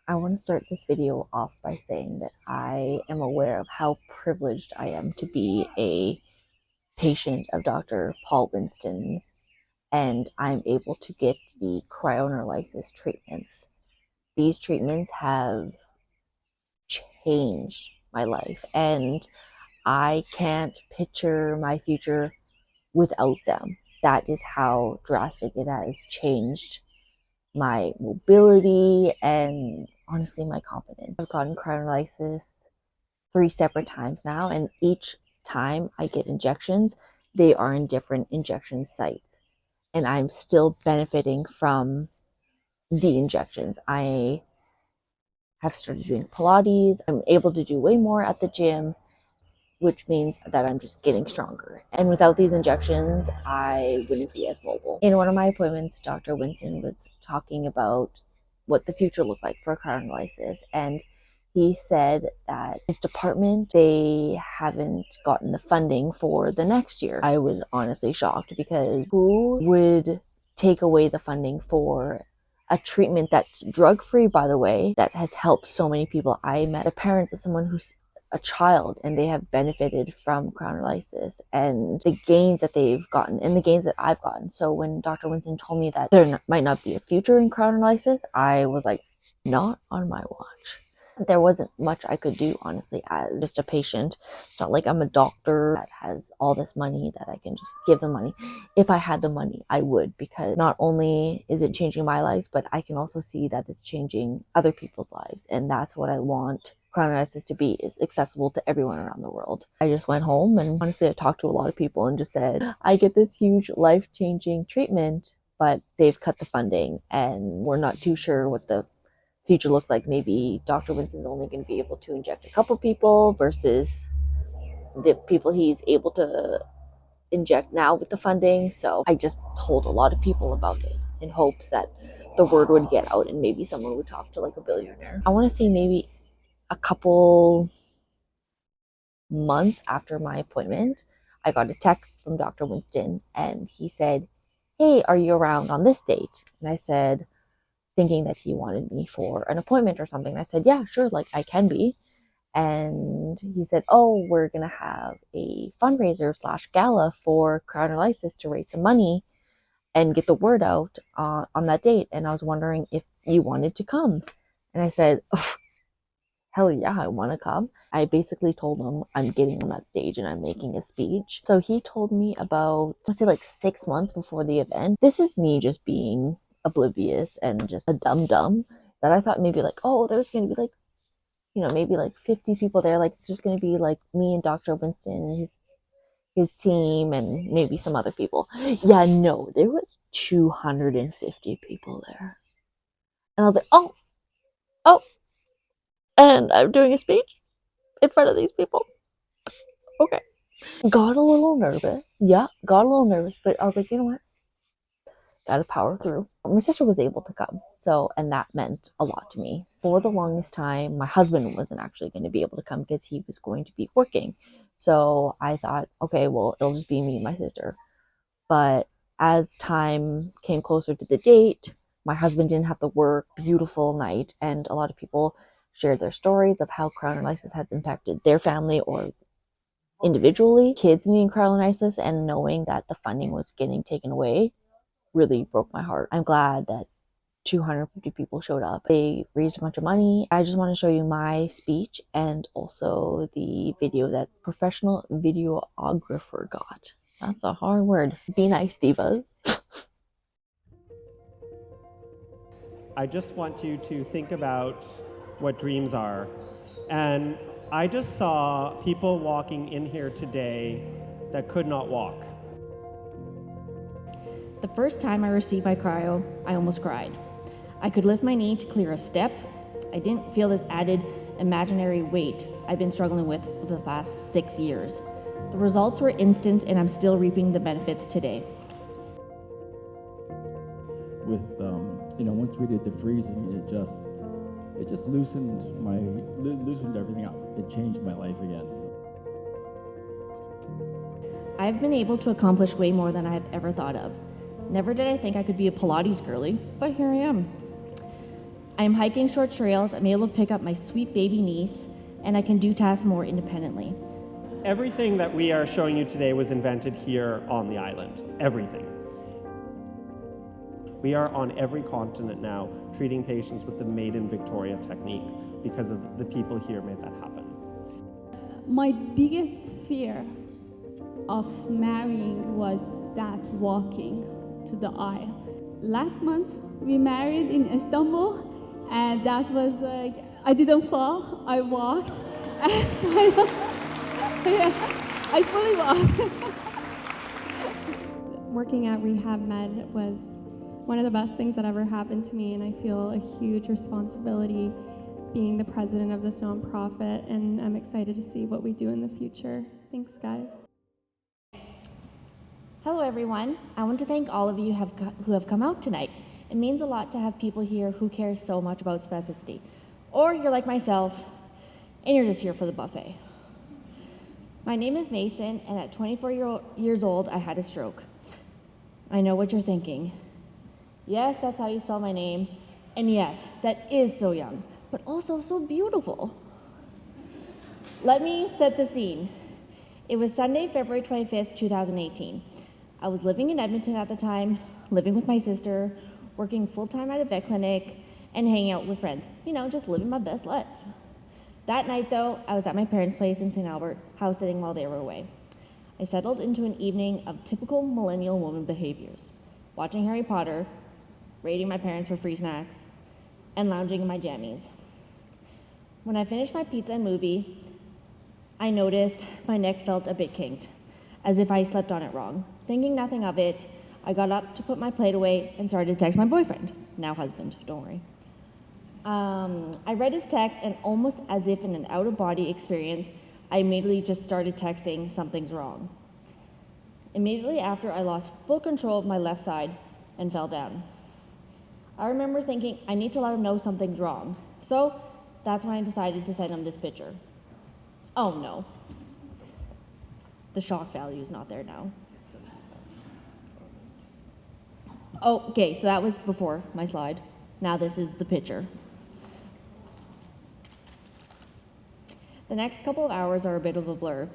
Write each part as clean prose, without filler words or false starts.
I want to start this video off by saying that I am aware of how privileged I am to be a patient of Dr. Paul Winston's, and I'm able to get the cryoneurolysis treatments. These treatments have changed my life, and I can't picture my future without them. That is how drastic it has changed my mobility and honestly my confidence. I've gotten cryoneurolysis 3 separate times now, and each time I get injections, they are in different injection sites, and I'm still benefiting from the injections. I have started doing Pilates. I'm able to do way more at the gym, which means that I'm just getting stronger. And without these injections, I wouldn't be as mobile. In one of my appointments, Dr. Winston was talking about what the future looked like for cryoneurolysis, and he said that his department, they haven't gotten the funding for the next year. I was honestly shocked, because who would take away the funding for a treatment that's drug-free, by the way, that has helped so many people? I met the parents of someone who's a child, and they have benefited from cryoneurolysis and the gains that they've gotten and the gains that I've gotten. So when Dr. Winston told me that there might not be a future in cryoneurolysis, I was like, not on my watch. There wasn't much I could do, honestly, as just a patient. It's not like I'm a doctor that has all this money that I can just give them money. If I had the money, I would, because not only is it changing my life, but I can also see that it's changing other people's lives, and that's what I want cryoneurolysis to be, is accessible to everyone around the world. I just went home, and honestly I talked to a lot of people and just said, I get this huge life-changing treatment, but they've cut the funding and we're not too sure what the future looks like. Maybe Dr. Winston's only going to be able to inject a couple people versus the people he's able to inject now with the funding. So I just told a lot of people about it in hopes that the word would get out and maybe someone would talk to like a billionaire. I want to say maybe a couple months after my appointment, I got a text from Dr. Winston, and he said, hey, are you around on this date? And I said, thinking that he wanted me for an appointment or something. I said, yeah, sure, like I can be. And he said, oh, we're going to have a fundraiser / gala for cryoneurolysis to raise some money and get the word out on that date. And I was wondering if you wanted to come. And I said, oh, hell yeah, I want to come. I basically told him I'm getting on that stage and I'm making a speech. So he told me about, I would say like 6 months before the event. This is me just being oblivious and just a dum-dum, that I thought maybe like, oh, there's going to be like, maybe like 50 people there. Like, it's just going to be like me and Dr. Winston and his team and maybe some other people. Yeah, no, there was 250 people there. And I was like, oh, and I'm doing a speech in front of these people. Okay. Got a little nervous. Yeah, got a little nervous, but I was like, you know what? Gotta power through. My sister was able to come, and that meant a lot to me. For the longest time, my husband wasn't actually going to be able to come because he was going to be working. So I thought, okay, well, it'll just be me and my sister. But as time came closer to the date, my husband didn't have to work. Beautiful night, and a lot of people shared their stories of how cryoneurolysis has impacted their family or individually. Kids needing cryoneurolysis, and knowing that the funding was getting taken away really broke my heart. I'm glad that 250 people showed up. They raised a bunch of money. I just want to show you my speech and also the video that professional videographer got. That's a hard word. Be nice, divas. I just want you to think about what dreams are. And I just saw people walking in here today that could not walk. The first time I received my cryo, I almost cried. I could lift my knee to clear a step. I didn't feel this added imaginary weight I've been struggling with for the past 6 years. The results were instant, and I'm still reaping the benefits today. With once we did the freezing, it just loosened everything up. It changed my life again. I've been able to accomplish way more than I have ever thought of. Never did I think I could be a Pilates girly, but here I am. I am hiking short trails, I'm able to pick up my sweet baby niece, and I can do tasks more independently. Everything that we are showing you today was invented here on the island. Everything. We are on every continent now treating patients with the Made in Victoria technique because of the people here made that happen. My biggest fear of marrying was that walking to the aisle. Last month we married in Istanbul, and that was like, I didn't fall, I walked. I fully walked. Working at Rehab Med was one of the best things that ever happened to me, and I feel a huge responsibility being the president of this nonprofit, and I'm excited to see what we do in the future. Thanks, guys. Hello everyone, I want to thank all of you who have come out tonight. It means a lot to have people here who care so much about spasticity. Or you're like myself, and you're just here for the buffet. My name is Mason, and at 24 years old, I had a stroke. I know what you're thinking. Yes, that's how you spell my name, and yes, that is so young, but also so beautiful. Let me set the scene. It was Sunday, February 25th, 2018. I was living in Edmonton at the time, living with my sister, working full-time at a vet clinic, and hanging out with friends. You know, just living my best life. That night, though, I was at my parents' place in St. Albert, house sitting while they were away. I settled into an evening of typical millennial woman behaviors, watching Harry Potter, raiding my parents for free snacks, and lounging in my jammies. When I finished my pizza and movie, I noticed my neck felt a bit kinked, as if I slept on it wrong. Thinking nothing of it, I got up to put my plate away and started to text my boyfriend, now husband, don't worry. I read his text, and almost as if in an out-of-body experience, I immediately just started texting, "Something's wrong." Immediately after, I lost full control of my left side and fell down. I remember thinking, I need to let him know something's wrong. So that's when I decided to send him this picture. Oh no. The shock value is not there now. Oh, okay, so that was before my slide. Now this is the picture. The next couple of hours are a bit of a blur.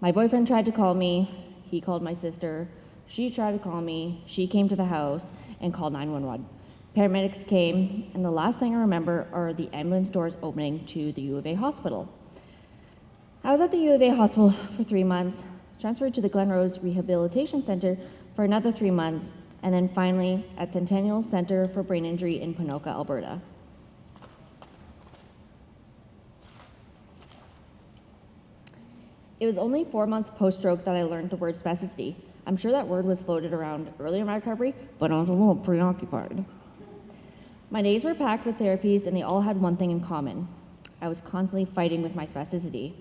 My boyfriend tried to call me, he called my sister, she tried to call me, she came to the house and called 911. Paramedics came, and the last thing I remember are the ambulance doors opening to the U of A hospital. I was at the U of A hospital for 3 months, transferred to the Glenrose Rehabilitation Center for another 3 months, and then finally at Centennial Center for Brain Injury in Ponoka, Alberta. It was only 4 months post-stroke that I learned the word spasticity. I'm sure that word was floated around earlier in my recovery, but I was a little preoccupied. My days were packed with therapies, and they all had one thing in common. I was constantly fighting with my spasticity,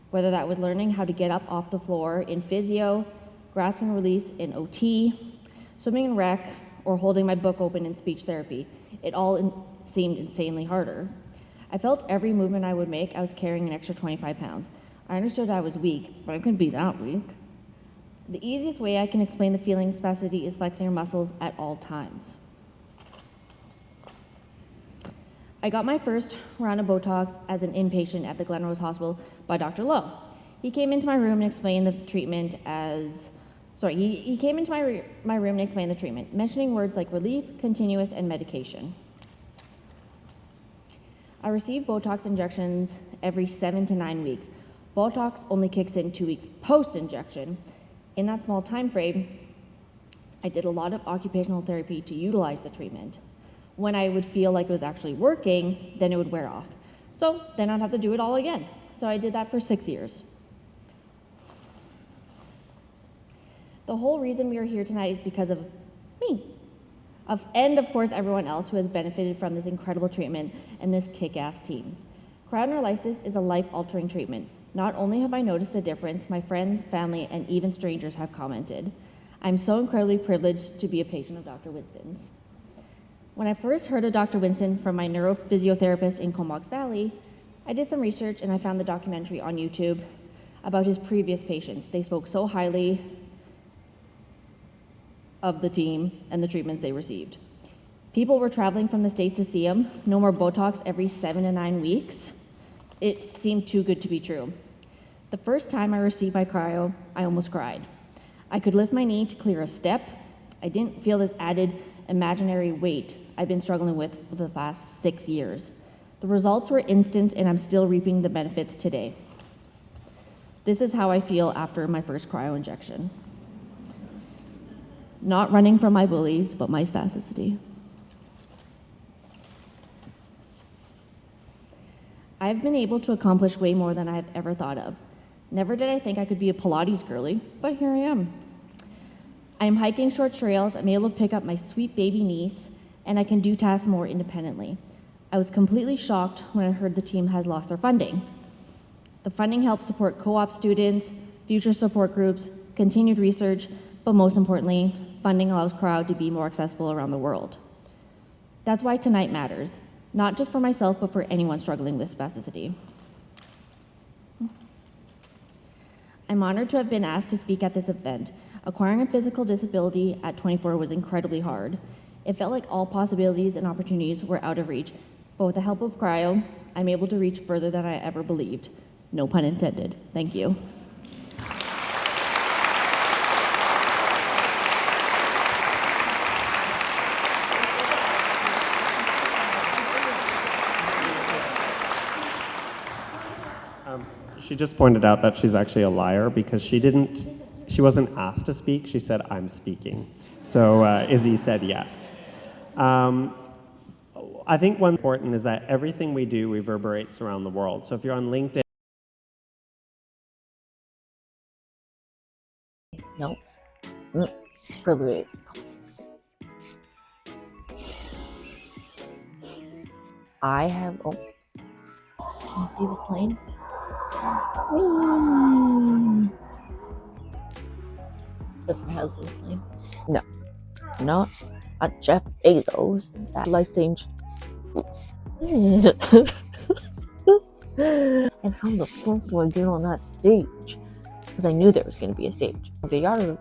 whether that was learning how to get up off the floor in physio, grasp and release in OT, swimming in rec, or holding my book open in speech therapy. It all seemed insanely harder. I felt every movement I would make, I was carrying an extra 25 pounds. I understood I was weak, but I couldn't be that weak. The easiest way I can explain the feeling of spasticity is flexing your muscles at all times. I got my first round of Botox as an inpatient at the Glenrose Hospital by Dr. Lowe. He came into my room and explained the treatment he came into my room and explained the treatment, mentioning words like relief, continuous, and medication. I received Botox injections every 7 to 9 weeks. Botox only kicks in 2 weeks post-injection. In that small time frame, I did a lot of occupational therapy to utilize the treatment. When I would feel like it was actually working, then it would wear off. So then I'd have to do it all again. So I did that for 6 years. The whole reason we are here tonight is because of me. And of course, everyone else who has benefited from this incredible treatment and this kick-ass team. Cryoneurolysis is a life-altering treatment. Not only have I noticed a difference, my friends, family, and even strangers have commented. I'm so incredibly privileged to be a patient of Dr. Winston's. When I first heard of Dr. Winston from my neurophysiotherapist in Comox Valley, I did some research and I found the documentary on YouTube about his previous patients. They spoke so highly of the team and the treatments they received. People were traveling from the States to see him. No more Botox every 7 to 9 weeks. It seemed too good to be true. The first time I received my cryo, I almost cried. I could lift my knee to clear a step. I didn't feel this added imaginary weight I've been struggling with for the past 6 years. The results were instant, and I'm still reaping the benefits today. This is how I feel after my first cryo injection. Not running from my bullies, but my spasticity. I've been able to accomplish way more than I've ever thought of. Never did I think I could be a Pilates girly, but here I am. I am hiking short trails, I'm able to pick up my sweet baby niece, and I can do tasks more independently. I was completely shocked when I heard the team has lost their funding. The funding helps support co-op students, future support groups, continued research, but most importantly, funding allows cryo to be more accessible around the world. That's why tonight matters, not just for myself, but for anyone struggling with spasticity. I'm honored to have been asked to speak at this event. Acquiring a physical disability at 24 was incredibly hard. It felt like all possibilities and opportunities were out of reach, but with the help of cryo, I'm able to reach further than I ever believed. No pun intended. Thank you. She just pointed out that she's actually a liar because she wasn't asked to speak. She said, "I'm speaking." So Izzy said yes. I think one important is that everything we do reverberates around the world. So if you're on LinkedIn, Nope. Really. I have. Oh, can you see the plane? Whee! That's my husband's plane. No, not a Jeff Bezos. That life changed. And how the fuck do I get on that stage? Because I knew there was going to be a stage. They are